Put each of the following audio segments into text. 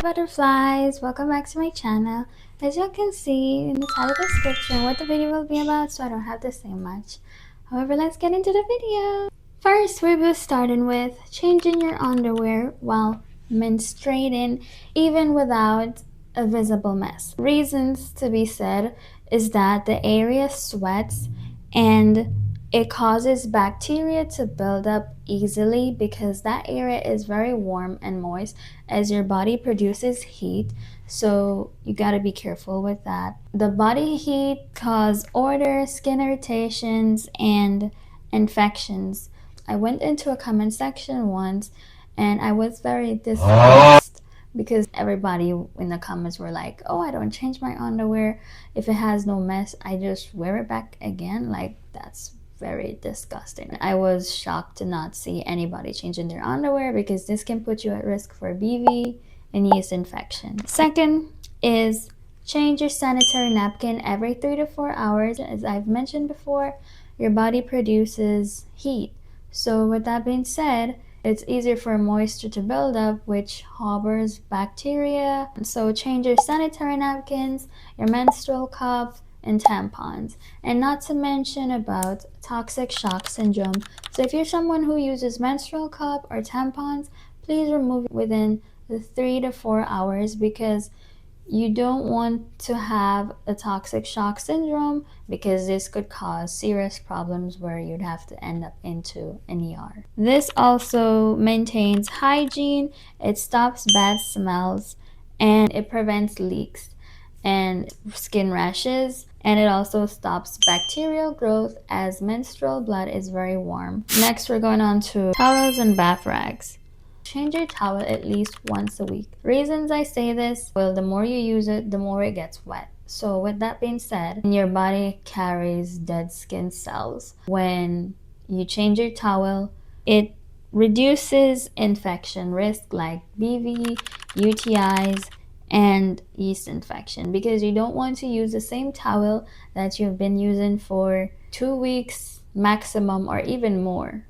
butterflies, welcome back to my channel. As you can see in the title description what the video will be about, so I don't have to say much. However, let's get into the video. First, we'll be starting with changing your underwear while menstruating, even without a visible mess. Reasons to be said is that the area sweats and it causes bacteria to build up easily because that area is very warm and moist as your body produces heat. So you got to be careful with that. The body heat cause odor, skin irritations, and infections. I went into a comment section once and I was very disgusted because everybody in the comments were like, oh, I don't change my underwear. If it has no mess, I just wear it back again. Like, that's very disgusting. I was shocked to not see anybody changing their underwear because this can put you at risk for BV and yeast infection. Second is change your sanitary napkin every 3 to 4 hours. As I've mentioned before, your body produces heat. So with that being said, it's easier for moisture to build up, which harbors bacteria. So change your sanitary napkins, your menstrual cup, and tampons. And not to mention about toxic shock syndrome. So if you're someone who uses menstrual cup or tampons, please remove it within the 3 to 4 hours because you don't want to have a toxic shock syndrome because this could cause serious problems where you'd have to end up into an ER. This also maintains hygiene, it stops bad smells, and it prevents leaks and skin rashes, and it also stops bacterial growth as menstrual blood is very warm. Next, we're going on to towels and bath rags. Change your towel at least once a week. Reasons I say this, well, the more you use it, the more it gets wet. So with that being said, your body carries dead skin cells. When you change your towel, it reduces infection risk like BV, UTIs, and yeast infection because you don't want to use the same towel that you've been using for 2 weeks maximum or even more,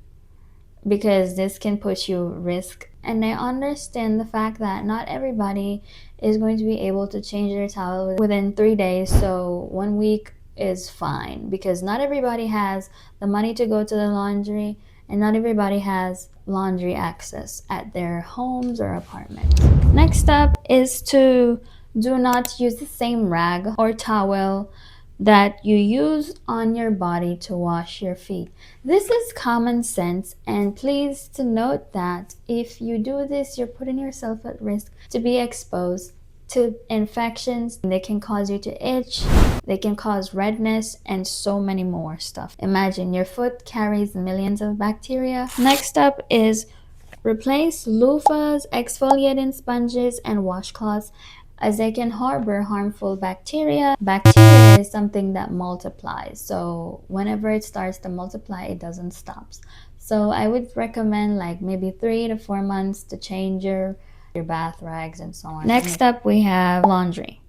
because this can put you at risk. And I understand the fact that not everybody is going to be able to change their towel within 3 days, so 1 week is fine because not everybody has the money to go to the laundry and not everybody has laundry access at their homes or apartments. Next up is to do not use the same rag or towel that you use on your body to wash your feet. This is common sense, and please to note that if you do this, you're putting yourself at risk to be exposed to infections. They can cause you to itch, they can cause redness, and so many more stuff. Imagine your foot carries millions of bacteria. Next up is replace loofahs, exfoliating sponges, and washcloths as they can harbor harmful bacteria. Bacteria is something that multiplies. So whenever it starts to multiply, it doesn't stop. So I would recommend like maybe 3 to 4 months to change your bath rags and so on. Next up, we have laundry.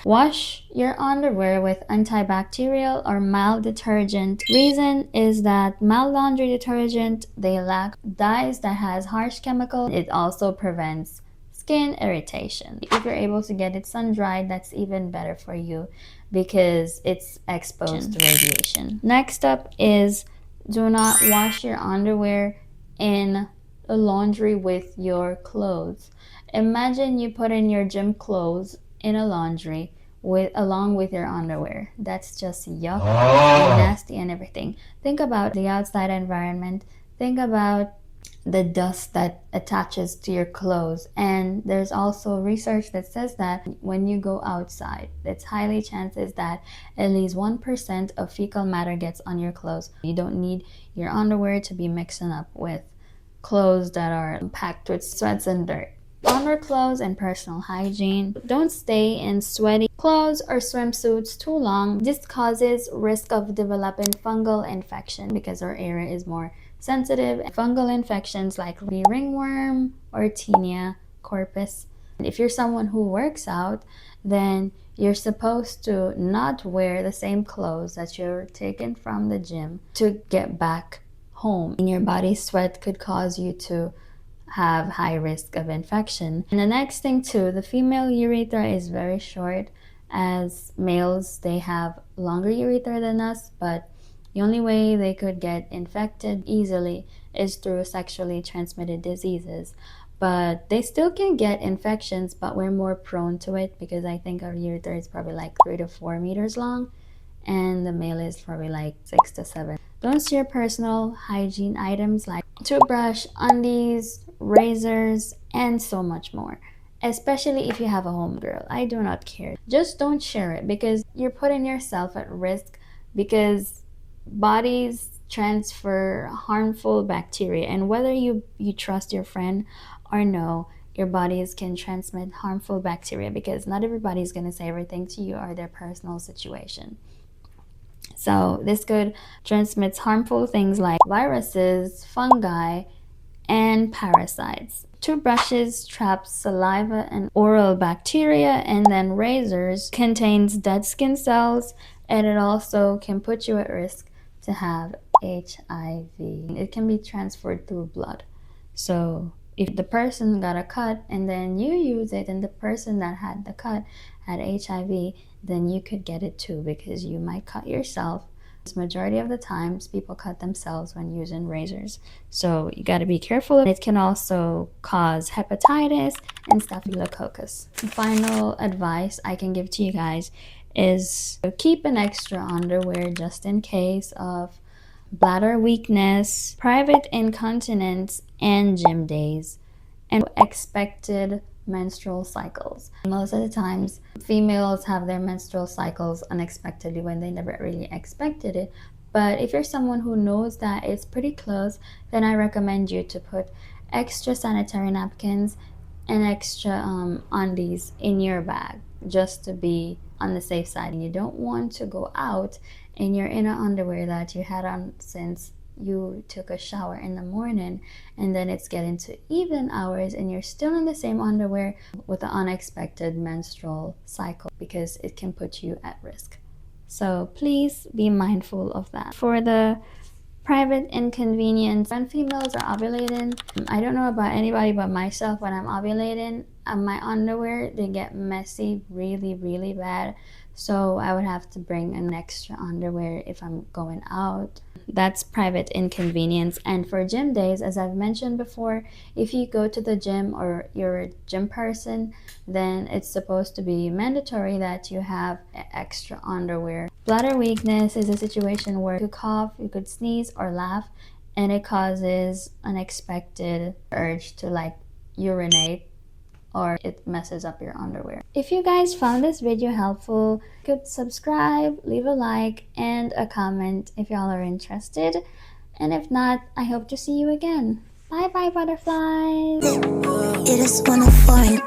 Wash your underwear with antibacterial or mild detergent. Reason is that mild laundry detergent, they lack dyes that has harsh chemicals. It also prevents skin irritation. If you're able to get it sun-dried, that's even better for you because it's exposed to radiation. Next up is do not wash your underwear in the laundry with your clothes. Imagine you put in your gym clothes in a laundry along with your underwear. That's just yuck and nasty and everything. Think about the outside environment. Think about the dust that attaches to your clothes. And there's also research that says that when you go outside, it's highly chances that at least 1% of fecal matter gets on your clothes. You don't need your underwear to be mixing up with clothes that are packed with sweats and dirt. Underclothes and personal hygiene. Don't stay in sweaty clothes or swimsuits too long. This causes risk of developing fungal infection because our area is more sensitive. Fungal infections like ringworm or tinea corpus. If you're someone who works out, then you're supposed to not wear the same clothes that you're taking from the gym to get back home. Your body sweat could cause you to have high risk of infection. And the next thing too, the female urethra is very short. As males, they have longer urethra than us, but the only way they could get infected easily is through sexually transmitted diseases. But they still can get infections, but we're more prone to it because I think our urethra is probably like 3 to 4 meters long, and the male is probably like 6 to 7. Don't share personal hygiene items like toothbrush, undies, razors, and so much more. Especially if you have a homegirl. I do not care. Just don't share it because you're putting yourself at risk, because bodies transfer harmful bacteria, and whether you trust your friend or no, your bodies can transmit harmful bacteria because not everybody's going to say everything to you or their personal situation. So this could transmit harmful things like viruses, fungi, and parasites. Toothbrushes trap saliva and oral bacteria, and then razors contains dead skin cells, and it also can put you at risk to have HIV. It can be transferred through blood. So if the person got a cut and then you use it and the person that had the cut had HIV, then you could get it too because you might cut yourself. Majority of the times people cut themselves when using razors, so you got to be careful. It can also cause hepatitis and staphylococcus. The final advice I can give to you guys is keep an extra underwear just in case of bladder weakness, private incontinence, and gym days, and expected menstrual cycles. Most of the times, females have their menstrual cycles unexpectedly when they never really expected it. But if you're someone who knows that it's pretty close, then I recommend you to put extra sanitary napkins and extra undies in your bag just to be on the safe side. And you don't want to go out in your inner underwear that you had on since you took a shower in the morning, and then it's getting to evening hours and you're still in the same underwear with an unexpected menstrual cycle, because it can put you at risk. So please be mindful of that. For the private inconvenience, when females are ovulating, I don't know about anybody but myself, when I'm ovulating, my underwear, they get messy really bad, so I would have to bring an extra underwear if I'm going out. That's private inconvenience. And for gym days, as I've mentioned before, if you go to the gym or you're a gym person, then it's supposed to be mandatory that you have extra underwear. Bladder weakness is a situation where you could cough, you could sneeze or laugh, and it causes unexpected urge to like urinate, or it messes up your underwear. If you guys found this video helpful, you could subscribe, leave a like, and a comment if y'all are interested. And if not, I hope to see you again. Bye bye, butterflies. It is 104 in